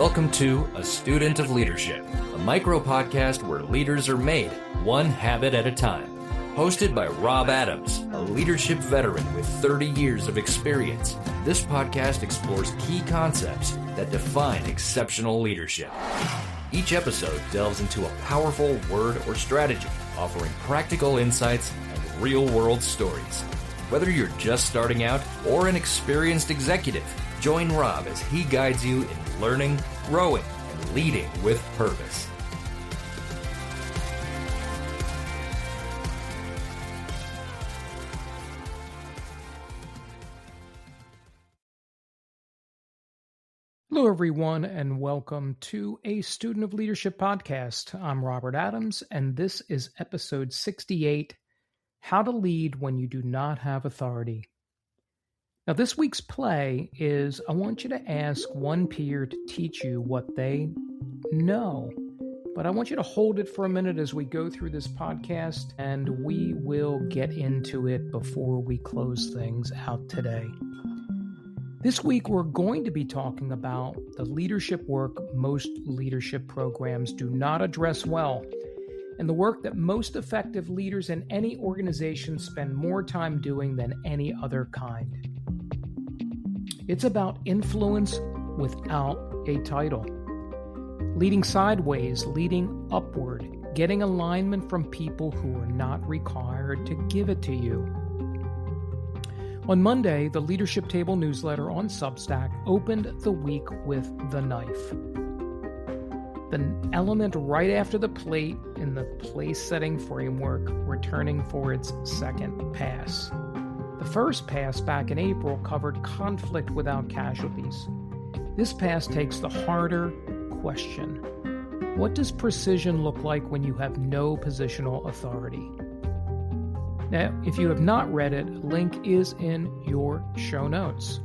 Welcome to A Student of Leadership, a micro-podcast where leaders are made one habit at a time. Hosted by Rob Adams, a leadership veteran with 30 years of experience, this podcast explores key concepts that define exceptional leadership. Each episode delves into a powerful word or strategy, offering practical insights and real-world stories. Whether you're just starting out or an experienced executive, join Rob as he guides you in learning, growing, and leading with purpose. Hello, everyone, and welcome to a Student of Leadership podcast. I'm Robert Adams, and this is episode 68, How to Lead When You Do Not Have Authority. Now, this week's play is I want you to ask one peer to teach you what they know, but I want you to hold it for a minute as we go through this podcast, and we will get into it before we close things out today. This week, we're going to be talking about the leadership work most leadership programs do not address well, and the work that most effective leaders in any organization spend more time doing than any other kind. It's about influence without a title. Leading sideways, leading upward, getting alignment from people who are not required to give it to you. On Monday, the Leadership Table newsletter on Substack opened the week with the knife. The element right after the plate in the place-setting framework returning for its second pass. The first pass back in April covered conflict without casualties. This pass takes the harder question. What does precision look like when you have no positional authority? Now, if you have not read it, link is in your show notes.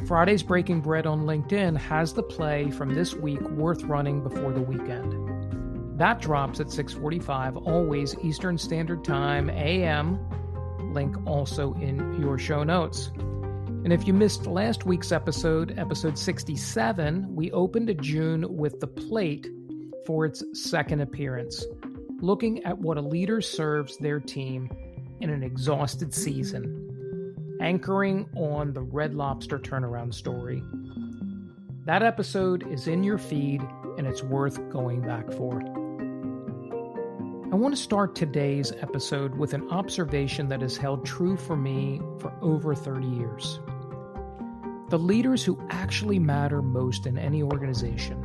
Friday's Breaking Bread on LinkedIn has the play from this week worth running before the weekend. That drops at 6:45, always Eastern Standard Time, AM. Link also in your show notes. And if you missed last week's episode 67, we opened June with the plate for its second appearance, looking at what a leader serves their team in an exhausted season, anchoring on the Red Lobster turnaround story. That episode is in your feed, and it's worth going back for. I want to start today's episode with an observation that has held true for me for over 30 years. The leaders who actually matter most in any organization,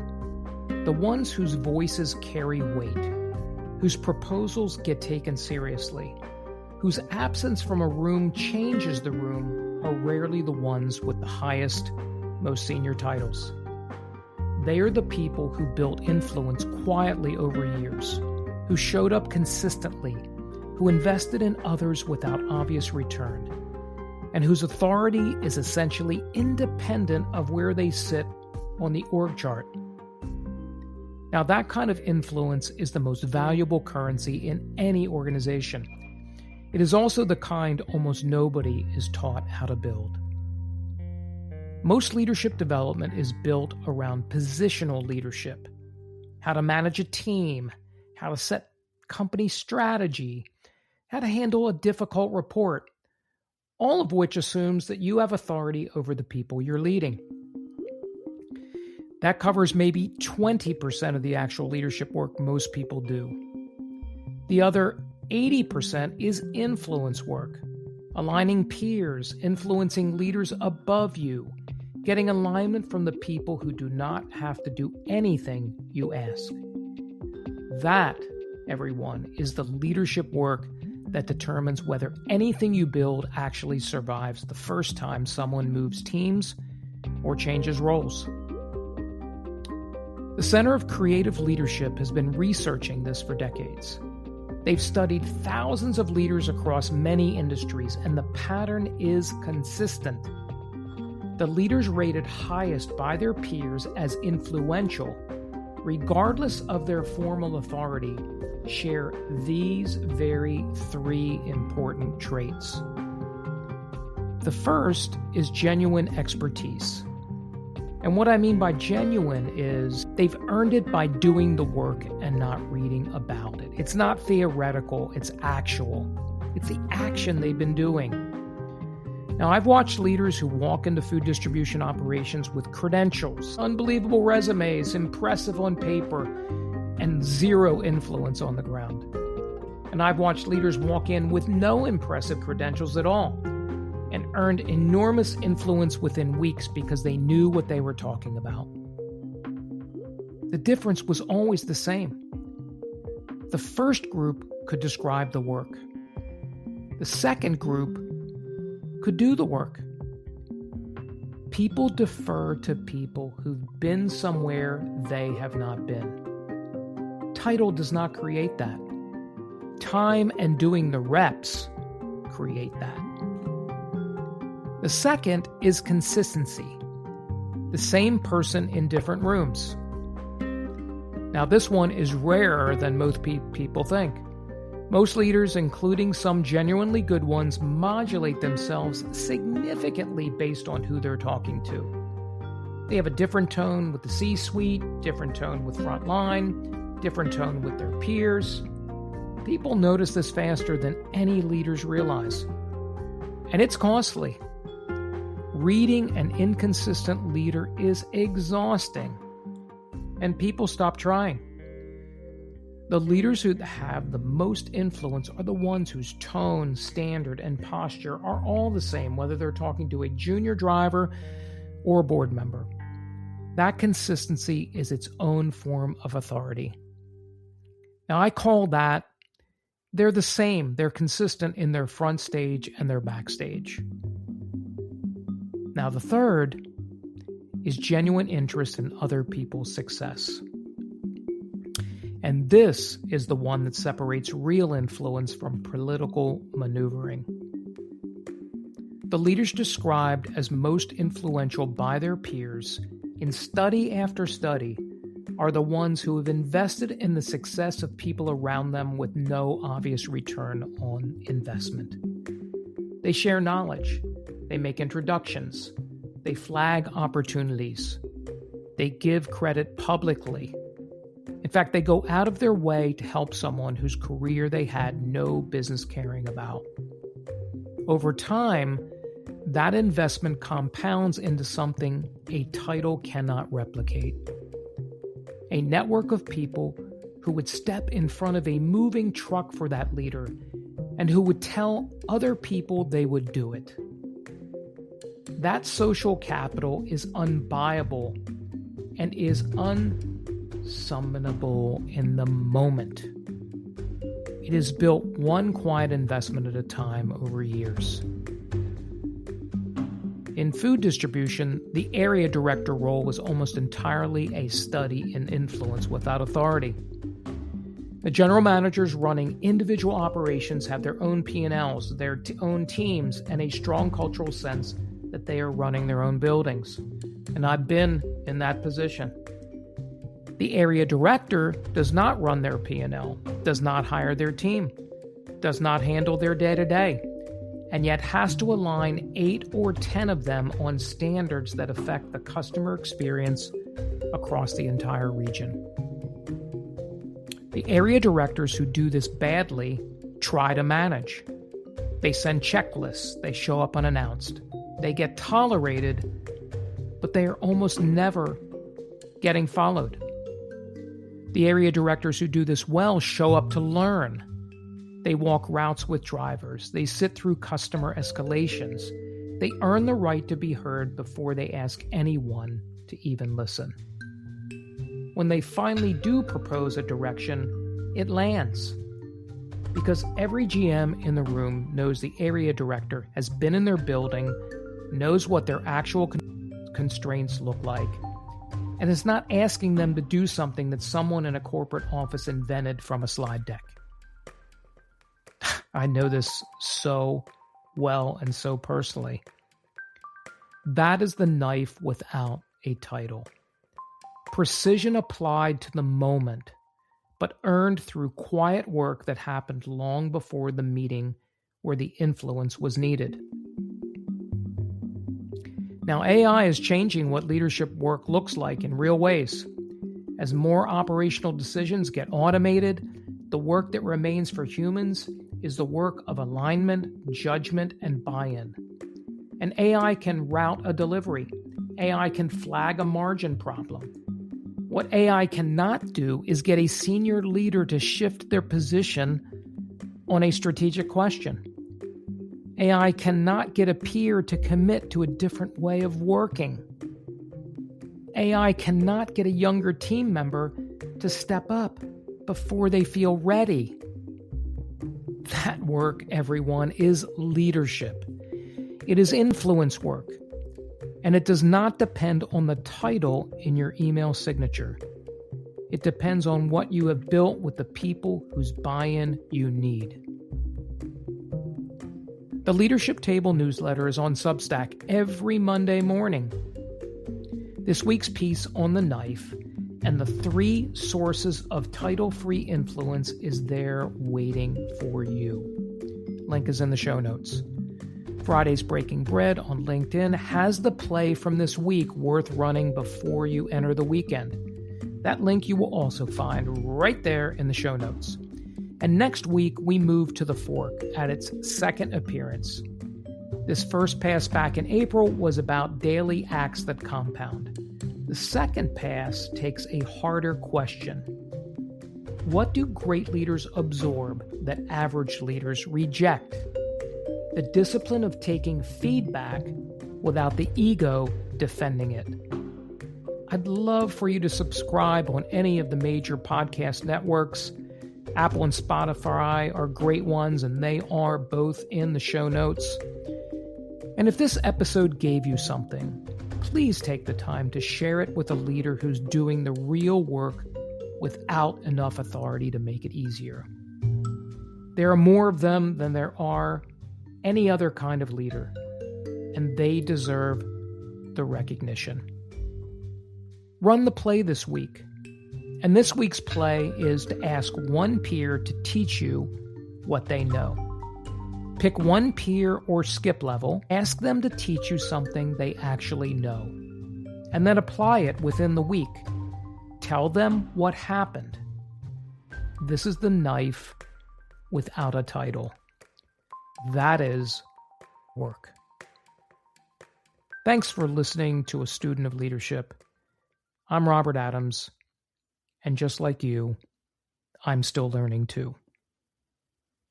the ones whose voices carry weight, whose proposals get taken seriously, whose absence from a room changes the room, are rarely the ones with the highest, most senior titles. They are the people who built influence quietly over years, who showed up consistently, who invested in others without obvious return, and whose authority is essentially independent of where they sit on the org chart. Now, that kind of influence is the most valuable currency in any organization. It is also the kind almost nobody is taught how to build. Most leadership development is built around positional leadership, how to manage a team, how to set company strategy, how to handle a difficult report, all of which assumes that you have authority over the people you're leading. That covers maybe 20% of the actual leadership work most people do. The other 80% is influence work, aligning peers, influencing leaders above you, getting alignment from the people who do not have to do anything you ask. That, everyone, is the leadership work that determines whether anything you build actually survives the first time someone moves teams or changes roles. The Center of Creative Leadership has been researching this for decades. They've studied thousands of leaders across many industries, and the pattern is consistent. The leaders rated highest by their peers as influential, regardless of their formal authority, share these very three important traits. The first is genuine expertise. And what I mean by genuine is they've earned it by doing the work and not reading about it. It's not theoretical, it's actual. It's the action they've been doing. Now, I've watched leaders who walk into food distribution operations with credentials, unbelievable resumes, impressive on paper, and zero influence on the ground. And I've watched leaders walk in with no impressive credentials at all and earned enormous influence within weeks because they knew what they were talking about. The difference was always the same. The first group could describe the work. The second group could do the work. People defer to people who've been somewhere they have not been. Title does not create that. Time and doing the reps create that. The second is consistency. The same person in different rooms. Now, this one is rarer than most people think. Most leaders, including some genuinely good ones, modulate themselves significantly based on who they're talking to. They have a different tone with the C-suite, different tone with frontline, different tone with their peers. People notice this faster than any leaders realize. And it's costly. Reading an inconsistent leader is exhausting. And people stop trying. The leaders who have the most influence are the ones whose tone, standard, and posture are all the same, whether they're talking to a junior driver or a board member. That consistency is its own form of authority. Now, I call that they're the same. They're consistent in their front stage and their backstage. Now, the third is genuine interest in other people's success. And this is the one that separates real influence from political maneuvering. The leaders described as most influential by their peers in study after study are the ones who have invested in the success of people around them with no obvious return on investment. They share knowledge. They make introductions. They flag opportunities. They give credit publicly. In fact, they go out of their way to help someone whose career they had no business caring about. Over time, that investment compounds into something a title cannot replicate. A network of people who would step in front of a moving truck for that leader and who would tell other people they would do it. That social capital is unbuyable and is unsummonable in the moment. It is built one quiet investment at a time over years. In food distribution, the area director role was almost entirely a study in influence without authority. The general managers running individual operations have their own P&Ls, their own teams, and a strong cultural sense that they are running their own buildings. And I've been in that position. The area director does not run their P&L, does not hire their team, does not handle their day-to-day, and yet has to align 8 or 10 of them on standards that affect the customer experience across the entire region. The area directors who do this badly try to manage. They send checklists, they show up unannounced. They get tolerated, but they are almost never getting followed. The area directors who do this well show up to learn. They walk routes with drivers. They sit through customer escalations. They earn the right to be heard before they ask anyone to even listen. When they finally do propose a direction, it lands. Because every GM in the room knows the area director has been in their building, knows what their actual constraints look like, and is not asking them to do something that someone in a corporate office invented from a slide deck. I know this so well and so personally. That is the knife without a title. Precision applied to the moment, but earned through quiet work that happened long before the meeting where the influence was needed. Now, AI is changing what leadership work looks like in real ways. As more operational decisions get automated, the work that remains for humans is the work of alignment, judgment, and buy-in. And AI can route a delivery. AI can flag a margin problem. What AI cannot do is get a senior leader to shift their position on a strategic question. AI cannot get a peer to commit to a different way of working. AI cannot get a younger team member to step up before they feel ready. That work, everyone, is leadership. It is influence work, and it does not depend on the title in your email signature. It depends on what you have built with the people whose buy-in you need. The Leadership Table newsletter is on Substack every Monday morning. This week's piece on the knife and the 3 sources of title-free influence is there waiting for you. Link is in the show notes. Friday's Breaking Bread on LinkedIn has the play from this week worth running before you enter the weekend. That link you will also find right there in the show notes. And next week, we move to The Fork at its second appearance. This first pass back in April was about daily acts that compound. The second pass takes a harder question. What do great leaders absorb that average leaders reject? The discipline of taking feedback without the ego defending it. I'd love for you to subscribe on any of the major podcast networks. Apple and Spotify are great ones, and they are both in the show notes. And if this episode gave you something, please take the time to share it with a leader who's doing the real work without enough authority to make it easier. There are more of them than there are any other kind of leader, and they deserve the recognition. Run the play this week. And this week's play is to ask one peer to teach you what they know. Pick one peer or skip level, ask them to teach you something they actually know, and then apply it within the week. Tell them what happened. This is the knife without a title. That is work. Thanks for listening to A Student of Leadership. I'm Robert Adams. And just like you, I'm still learning too.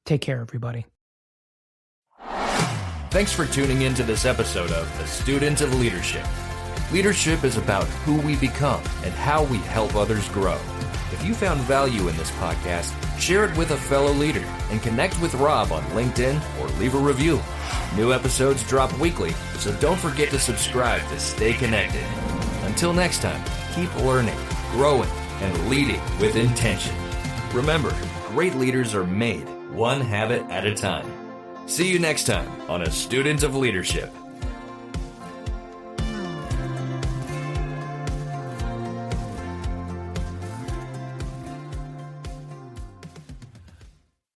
Take care, everybody. Thanks for tuning in to this episode of The Student of Leadership. Leadership is about who we become and how we help others grow. If you found value in this podcast, share it with a fellow leader and connect with Rob on LinkedIn or leave a review. New episodes drop weekly, so don't forget to subscribe to stay connected. Until next time, keep learning, growing, and leading with intention. Remember, great leaders are made one habit at a time. See you next time on A Student of Leadership.